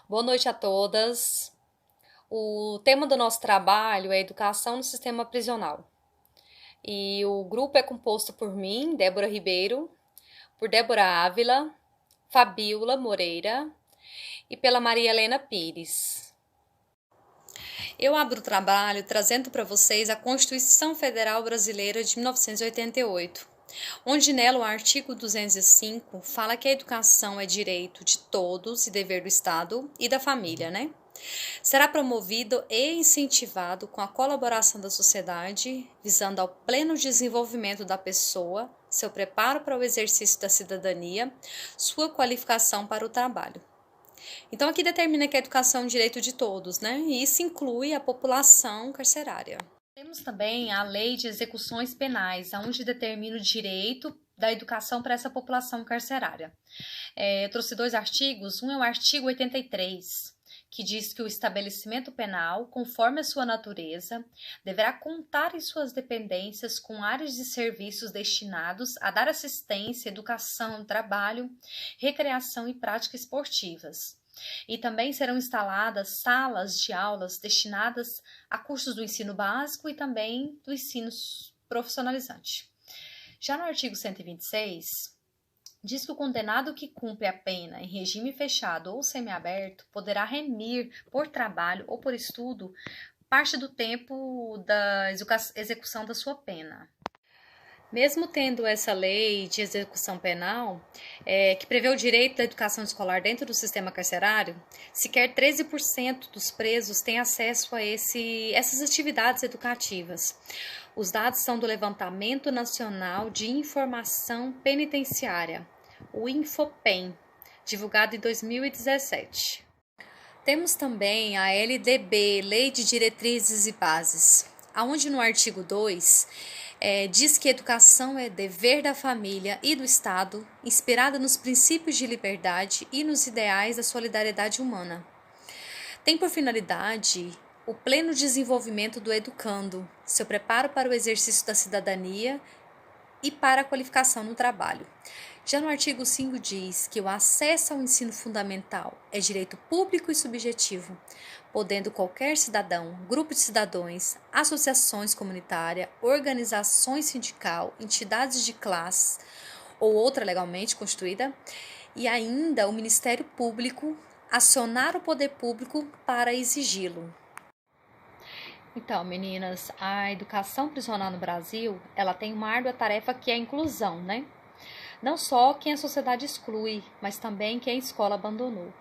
Boa noite a todas. O tema do nosso trabalho é educação no sistema prisional. E o grupo é composto por mim, Débora Ribeiro, por Débora Ávila, Fabíola Moreira e pela Maria Helena Pires. Eu abro o trabalho trazendo para vocês a Constituição Federal Brasileira de 1988, onde nela o artigo 205 fala que a educação é direito de todos e dever do Estado e da família, né? Será promovido e incentivado com a colaboração da sociedade, visando ao pleno desenvolvimento da pessoa, seu preparo para o exercício da cidadania, sua qualificação para o trabalho. Então, aqui determina que a educação é um direito de todos, né? E isso inclui a população carcerária. Temos também a Lei de Execuções Penais, onde determina o direito da educação para essa população carcerária. Eu trouxe dois artigos. Um é o artigo 83, que diz que o estabelecimento penal, conforme a sua natureza, deverá contar em suas dependências com áreas de serviços destinados a dar assistência, educação, trabalho, recreação e práticas esportivas. E também serão instaladas salas de aulas destinadas a cursos do ensino básico e também do ensino profissionalizante. Já no artigo 126, diz que o condenado que cumpre a pena em regime fechado ou semiaberto poderá remir por trabalho ou por estudo parte do tempo da execução da sua pena. Mesmo tendo essa lei de execução penal, que prevê o direito da educação escolar dentro do sistema carcerário, sequer 13% dos presos têm acesso a essas atividades educativas. Os dados são do Levantamento Nacional de Informação Penitenciária, o Infopen, divulgado em 2017. Temos também a LDB, Lei de Diretrizes e Bases, onde no artigo 2 diz que a educação é dever da família e do Estado, inspirada nos princípios de liberdade e nos ideais da solidariedade humana. Tem por finalidade o pleno desenvolvimento do educando, seu preparo para o exercício da cidadania e para a qualificação no trabalho. Já no artigo 5 diz que o acesso ao ensino fundamental é direito público e subjetivo, podendo qualquer cidadão, grupo de cidadãos, associações comunitárias, organizações sindical, entidades de classe ou outra legalmente constituída, e ainda o Ministério Público acionar o poder público para exigi-lo. Então, meninas, a educação prisional no Brasil, ela tem uma árdua tarefa que é a inclusão, né? Não só quem a sociedade exclui, mas também quem a escola abandonou.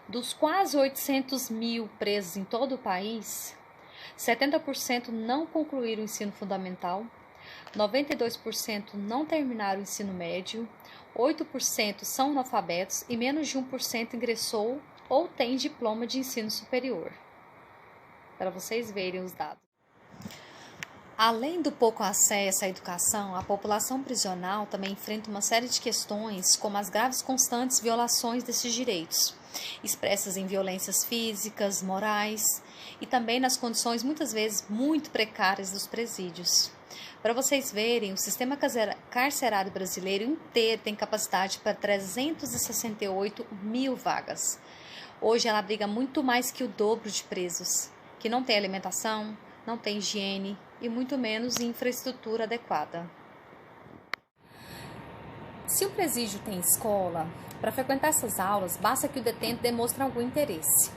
Dos quase 800 mil presos em todo o país, 70% não concluíram o ensino fundamental, 92% não terminaram o ensino médio, 8% são analfabetos e menos de 1% ingressou ou tem diploma de ensino superior. Para vocês verem os dados. Além do pouco acesso à educação, a população prisional também enfrenta uma série de questões, como as graves constantes violações desses direitos, expressas em violências físicas, morais e também nas condições muitas vezes muito precárias dos presídios. Para vocês verem, o sistema carcerário brasileiro inteiro tem capacidade para 368 mil vagas. Hoje ela abriga muito mais que o dobro de presos, que não tem alimentação, não tem higiene e muito menos infraestrutura adequada. Se o presídio tem escola, para frequentar essas aulas, basta que o detento demonstre algum interesse.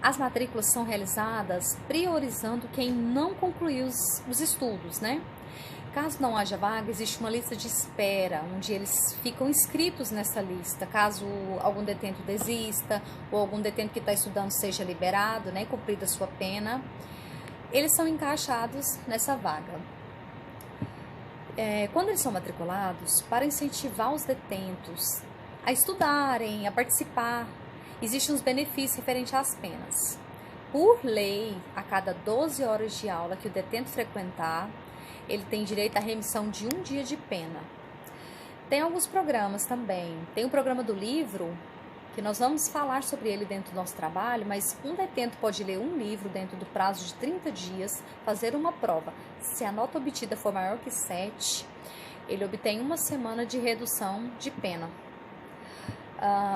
As matrículas são realizadas priorizando quem não concluiu os estudos, né? Caso não haja vaga, existe uma lista de espera, onde eles ficam inscritos nessa lista. Caso algum detento desista ou algum detento que está estudando seja liberado, né, cumprida a sua pena, eles são encaixados nessa vaga. Quando eles são matriculados, para incentivar os detentos a estudarem, a participar, existem uns benefícios referentes às penas. Por lei, a cada 12 horas de aula que o detento frequentar, ele tem direito à remissão de um dia de pena. Tem alguns programas também. Tem o programa do livro, que nós vamos falar sobre ele dentro do nosso trabalho, mas um detento pode ler um livro dentro do prazo de 30 dias, fazer uma prova. Se a nota obtida for maior que 7, ele obtém uma semana de redução de pena.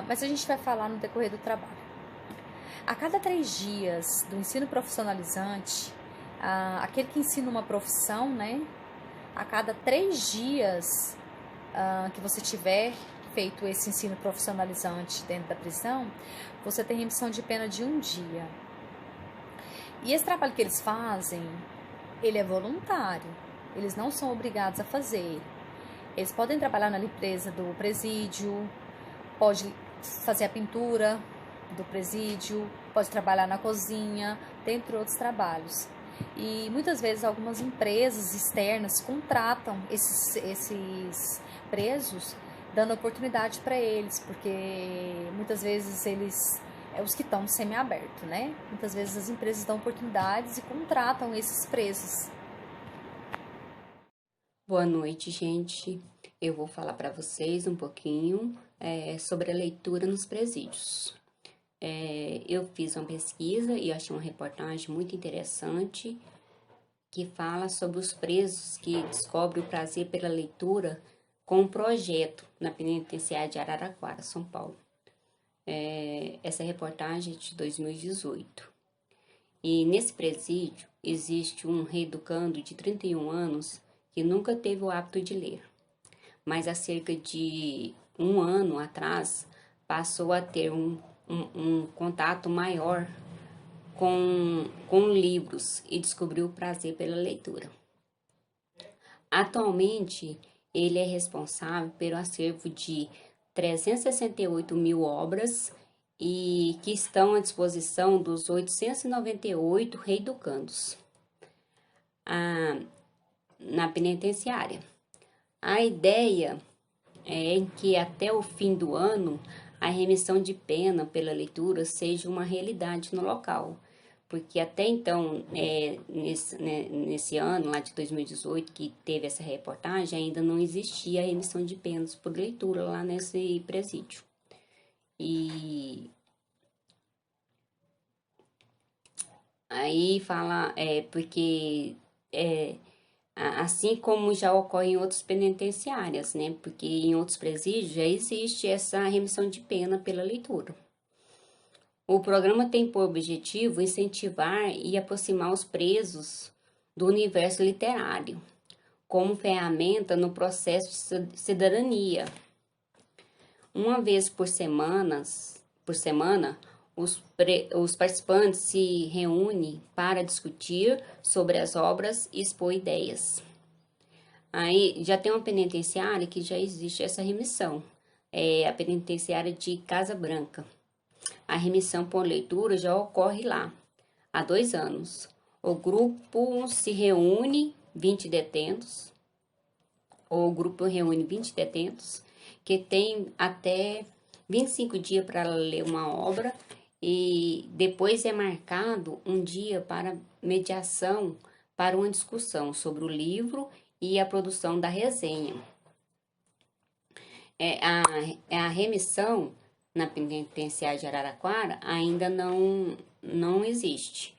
Mas a gente vai falar no decorrer do trabalho. A cada 3 dias do ensino profissionalizante, aquele que ensina uma profissão, né? A cada 3 dias que você tiver feito esse ensino profissionalizante dentro da prisão, você tem remissão de pena de 1 dia. E esse trabalho que eles fazem, ele é voluntário. Eles não são obrigados a fazer. Eles podem trabalhar na limpeza do presídio, pode fazer a pintura do presídio, pode trabalhar na cozinha, dentre outros trabalhos. E muitas vezes algumas empresas externas contratam esses presos, dando oportunidade para eles, porque muitas vezes eles os que estão semi-aberto, né? Muitas vezes as empresas dão oportunidades e contratam esses presos. Boa noite, gente. Eu vou falar para vocês um pouquinho sobre a leitura nos presídios. Eu fiz uma pesquisa e achei uma reportagem muito interessante que fala sobre os presos que descobrem o prazer pela leitura com um projeto na penitenciária de Araraquara, São Paulo. Essa reportagem é de 2018. E nesse presídio existe um reeducando de 31 anos que nunca teve o hábito de ler, mas há cerca de 1 ano atrás passou a ter um contato maior com livros e descobriu o prazer pela leitura. Atualmente, ele é responsável pelo acervo de 368 mil obras e que estão à disposição dos 898 reeducandos na penitenciária. A ideia é que até o fim do ano a remissão de pena pela leitura seja uma realidade no local, porque até então, nesse ano lá de 2018 que teve essa reportagem, ainda não existia a remissão de penas por leitura lá nesse presídio. E aí fala, porque assim como já ocorre em outras penitenciárias, né? Porque em outros presídios já existe essa remissão de pena pela leitura. O programa tem por objetivo incentivar e aproximar os presos do universo literário, como ferramenta no processo de cidadania. Uma vez por semana, os participantes se reúnem para discutir sobre as obras e expor ideias. Aí já tem uma penitenciária que já existe essa remissão, é a penitenciária de Casa Branca. A remissão por leitura já ocorre lá há 2 anos. O grupo se reúne 20 detentos, que tem até 25 dias para ler uma obra e depois é marcado um dia para mediação para uma discussão sobre o livro e a produção da resenha. A remissão na penitenciária de Araraquara ainda não existe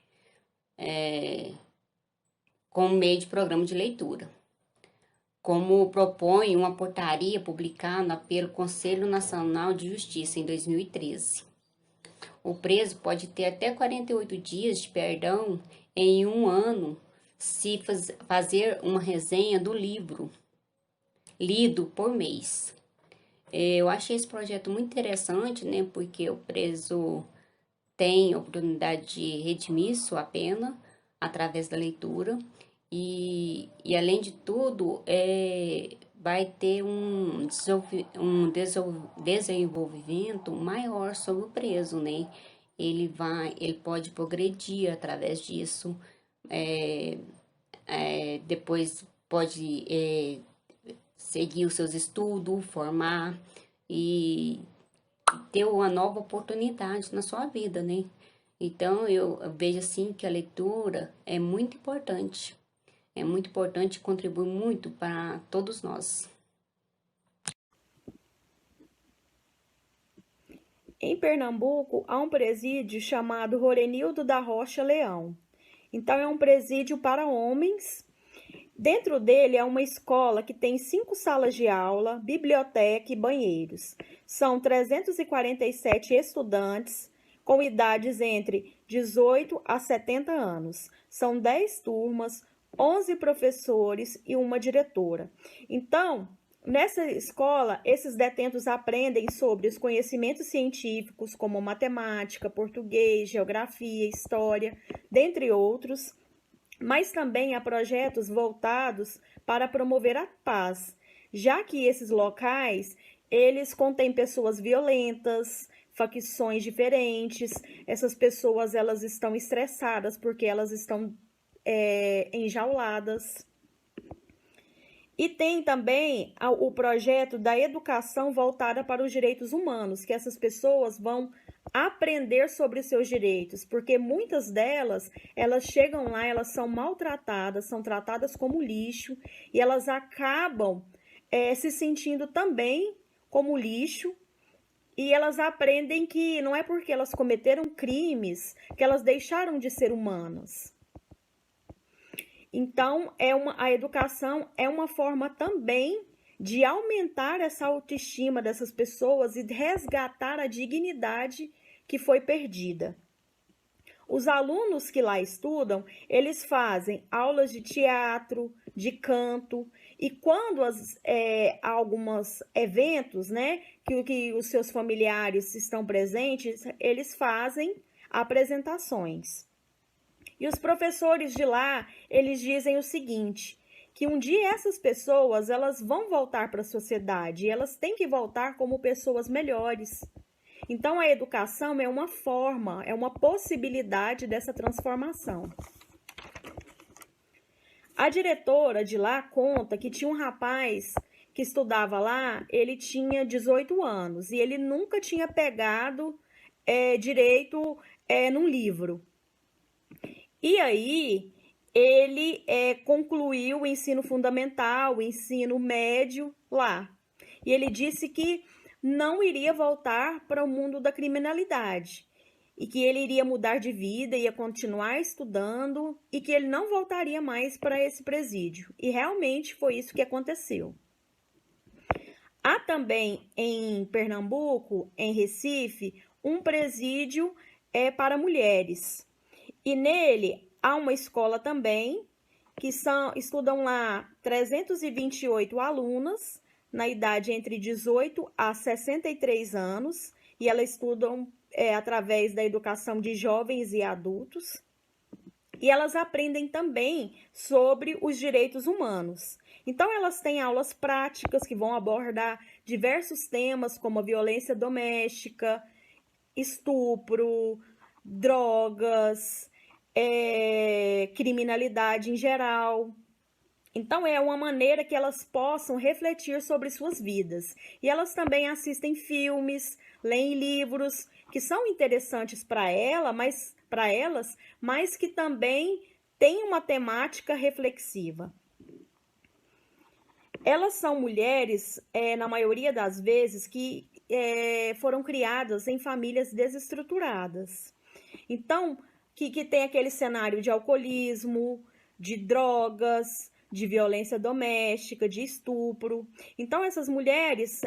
como meio de programa de leitura, como propõe uma portaria publicada pelo Conselho Nacional de Justiça em 2013. O preso pode ter até 48 dias de perdão em 1 ano se fazer uma resenha do livro lido por mês. Eu achei esse projeto muito interessante, né? Porque o preso tem a oportunidade de redimir sua pena através da leitura e além de tudo, vai ter um desenvolvimento maior sobre o preso, né? Ele pode progredir através disso, depois pode seguir os seus estudos, formar e ter uma nova oportunidade na sua vida, né? Então, eu vejo assim que a leitura é muito importante. É muito importante e contribui muito para todos nós. Em Pernambuco, há um presídio chamado Rorenildo da Rocha Leão. Então, é um presídio para homens. Dentro dele é uma escola que tem 5 salas de aula, biblioteca e banheiros. São 347 estudantes com idades entre 18 a 70 anos. São 10 turmas, 11 professores e uma diretora. Então, nessa escola, esses detentos aprendem sobre os conhecimentos científicos, como matemática, português, geografia, história, dentre outros, mas também há projetos voltados para promover a paz, já que esses locais, eles contêm pessoas violentas, facções diferentes, essas pessoas elas estão estressadas porque elas estão enjauladas. E tem também o projeto da educação voltada para os direitos humanos, que essas pessoas vão aprender sobre os seus direitos, porque muitas delas, elas chegam lá, elas são maltratadas, são tratadas como lixo, e elas acabam se sentindo também como lixo, e elas aprendem que não é porque elas cometeram crimes que elas deixaram de ser humanas. Então, a educação é uma forma também de aumentar essa autoestima dessas pessoas e resgatar a dignidade que foi perdida. Os alunos que lá estudam, eles fazem aulas de teatro, de canto, e quando há alguns eventos, né, que os seus familiares estão presentes, eles fazem apresentações. E os professores de lá, eles dizem o seguinte, que um dia essas pessoas, elas vão voltar para a sociedade, e elas têm que voltar como pessoas melhores. Então, a educação é uma forma, é uma possibilidade dessa transformação. A diretora de lá conta que tinha um rapaz que estudava lá, ele tinha 18 anos, e ele nunca tinha pegado direito num livro. E aí, ele concluiu o ensino fundamental, o ensino médio lá. E ele disse que não iria voltar para o mundo da criminalidade. E que ele iria mudar de vida, ia continuar estudando e que ele não voltaria mais para esse presídio. E realmente foi isso que aconteceu. Há também em Pernambuco, em Recife, um presídio para mulheres. E nele há uma escola também, que estudam lá 328 alunas, na idade entre 18 a 63 anos, e elas estudam através da educação de jovens e adultos. E elas aprendem também sobre os direitos humanos. Então, elas têm aulas práticas que vão abordar diversos temas, como a violência doméstica, estupro, drogas, criminalidade em geral. Então, é uma maneira que elas possam refletir sobre suas vidas. E elas também assistem filmes, leem livros que são interessantes para elas, mas que também têm uma temática reflexiva. Elas são mulheres, na maioria das vezes, que foram criadas em famílias desestruturadas. Então, que tem aquele cenário de alcoolismo, de drogas, de violência doméstica, de estupro. Então, essas mulheres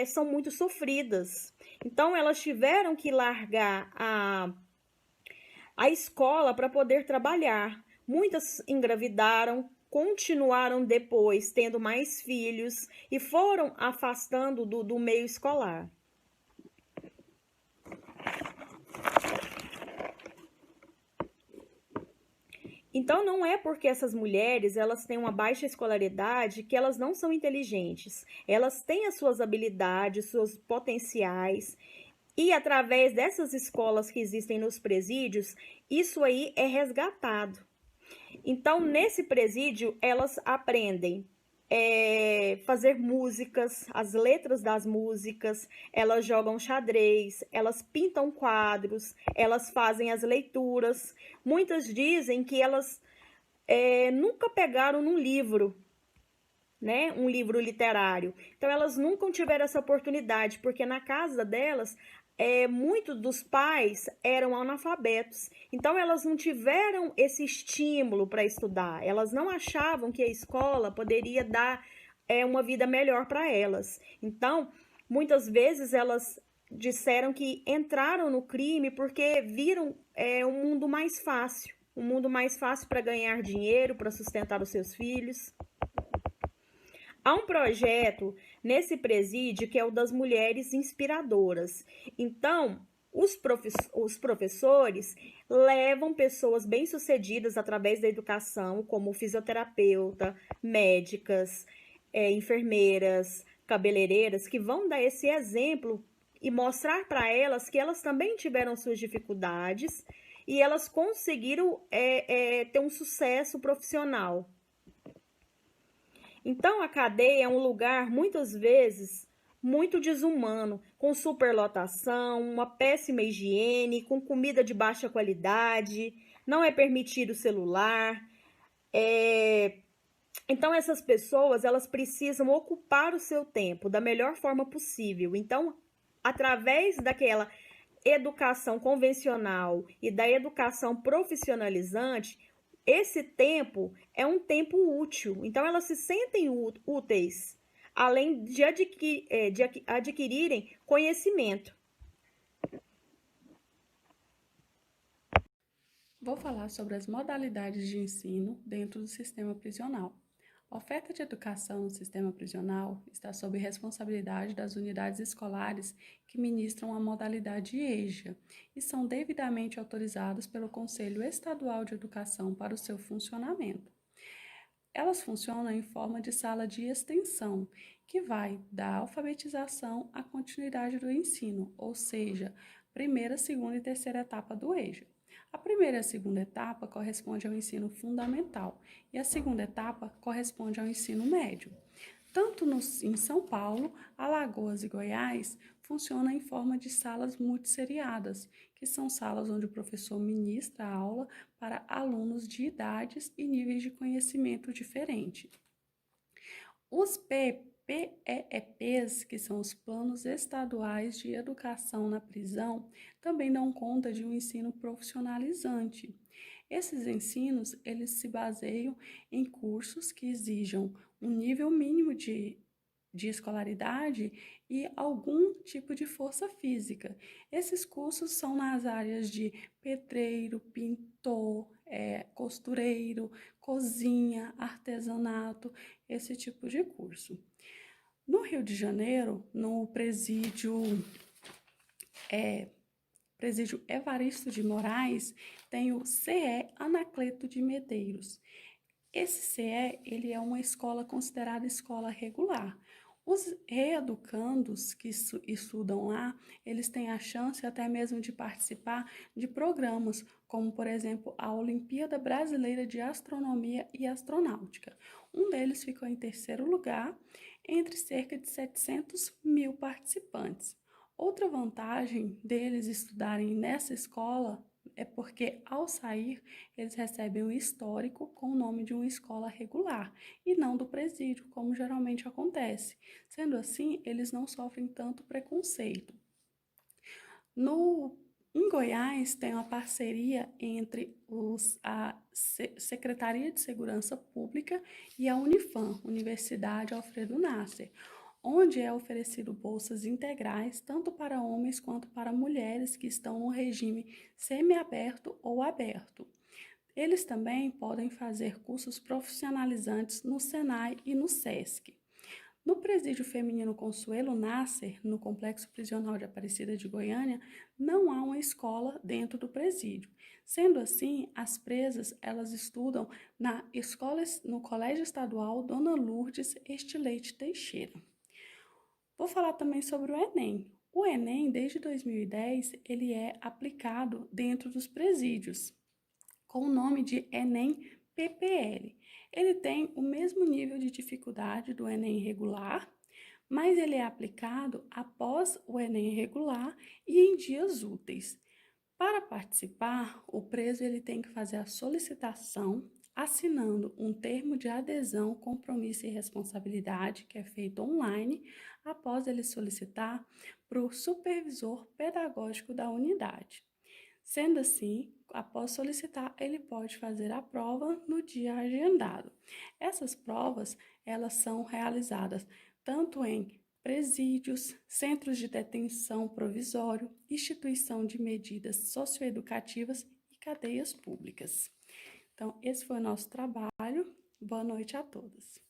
são muito sofridas. Então, elas tiveram que largar a escola para poder trabalhar. Muitas engravidaram, continuaram depois tendo mais filhos e foram afastando do meio escolar. Então, não é porque essas mulheres elas têm uma baixa escolaridade que elas não são inteligentes. Elas têm as suas habilidades, seus potenciais. E através dessas escolas que existem nos presídios, isso aí é resgatado. Então, nesse presídio, elas aprendem fazer músicas, as letras das músicas, elas jogam xadrez, elas pintam quadros, elas fazem as leituras. Muitas dizem que elas nunca pegaram num livro, né, um livro literário. Então, elas nunca tiveram essa oportunidade, porque na casa delas, muitos dos pais eram analfabetos. Então, elas não tiveram esse estímulo para estudar. Elas não achavam que a escola poderia dar uma vida melhor para elas. Então, muitas vezes, elas disseram que entraram no crime porque viram um mundo mais fácil. Um mundo mais fácil para ganhar dinheiro, para sustentar os seus filhos. Há um projeto nesse presídio que é o das mulheres inspiradoras. Então, os professores levam pessoas bem-sucedidas através da educação, como fisioterapeuta, médicas, enfermeiras, cabeleireiras, que vão dar esse exemplo e mostrar para elas que elas também tiveram suas dificuldades e elas conseguiram ter um sucesso profissional. Então, a cadeia é um lugar, muitas vezes, muito desumano, com superlotação, uma péssima higiene, com comida de baixa qualidade, não é permitido celular. Então, essas pessoas, elas precisam ocupar o seu tempo da melhor forma possível. Então, através daquela educação convencional e da educação profissionalizante, esse tempo é um tempo útil. Então, elas se sentem úteis, além de adquirirem conhecimento. Vou falar sobre as modalidades de ensino dentro do sistema prisional. A oferta de educação no sistema prisional está sob responsabilidade das unidades escolares que ministram a modalidade EJA e são devidamente autorizadas pelo Conselho Estadual de Educação para o seu funcionamento. Elas funcionam em forma de sala de extensão, que vai da alfabetização à continuidade do ensino, ou seja, primeira, segunda e terceira etapa do EJA. A primeira e a segunda etapa corresponde ao ensino fundamental e a segunda etapa corresponde ao ensino médio. Tanto em São Paulo, Alagoas e Goiás, funciona em forma de salas multisseriadas, que são salas onde o professor ministra a aula para alunos de idades e níveis de conhecimento diferentes. Os PEPs, que são os Planos Estaduais de Educação na Prisão, também dão conta de um ensino profissionalizante. Esses ensinos, eles se baseiam em cursos que exijam um nível mínimo de escolaridade e algum tipo de força física. Esses cursos são nas áreas de pedreiro, pintor, costureiro, cozinha, artesanato, esse tipo de curso. No Rio de Janeiro, no presídio Evaristo de Moraes, tem o CE Anacleto de Medeiros. Esse CE, ele é uma escola considerada escola regular. Os reeducandos que estudam lá, eles têm a chance até mesmo de participar de programas, como, por exemplo, a Olimpíada Brasileira de Astronomia e Astronáutica. Um deles ficou em terceiro lugar, entre cerca de 700 mil participantes. Outra vantagem deles estudarem nessa escola é porque, ao sair, eles recebem um histórico com o nome de uma escola regular e não do presídio, como geralmente acontece. Sendo assim, eles não sofrem tanto preconceito. Em Goiás, tem uma parceria entre a Secretaria de Segurança Pública e a Unifam, Universidade Alfredo Nasser, onde é oferecido bolsas integrais tanto para homens quanto para mulheres que estão no regime semiaberto ou aberto. Eles também podem fazer cursos profissionalizantes no Senai e no SESC. No presídio feminino Consuelo Nasser, no Complexo Prisional de Aparecida de Goiânia, não há uma escola dentro do presídio. Sendo assim, as presas, elas estudam no Colégio Estadual Dona Lourdes Estileite Teixeira. Vou falar também sobre o Enem. O Enem, desde 2010, ele é aplicado dentro dos presídios, com o nome de Enem PPL. Ele tem o mesmo nível de dificuldade do Enem regular, mas ele é aplicado após o Enem regular e em dias úteis. Para participar, o preso ele tem que fazer a solicitação assinando um termo de adesão, compromisso e responsabilidade, que é feito online, após ele solicitar para o supervisor pedagógico da unidade. Sendo assim, após solicitar, ele pode fazer a prova no dia agendado. Essas provas, elas são realizadas tanto em presídios, centros de detenção provisório, instituição de medidas socioeducativas e cadeias públicas. Então, esse foi o nosso trabalho. Boa noite a todos.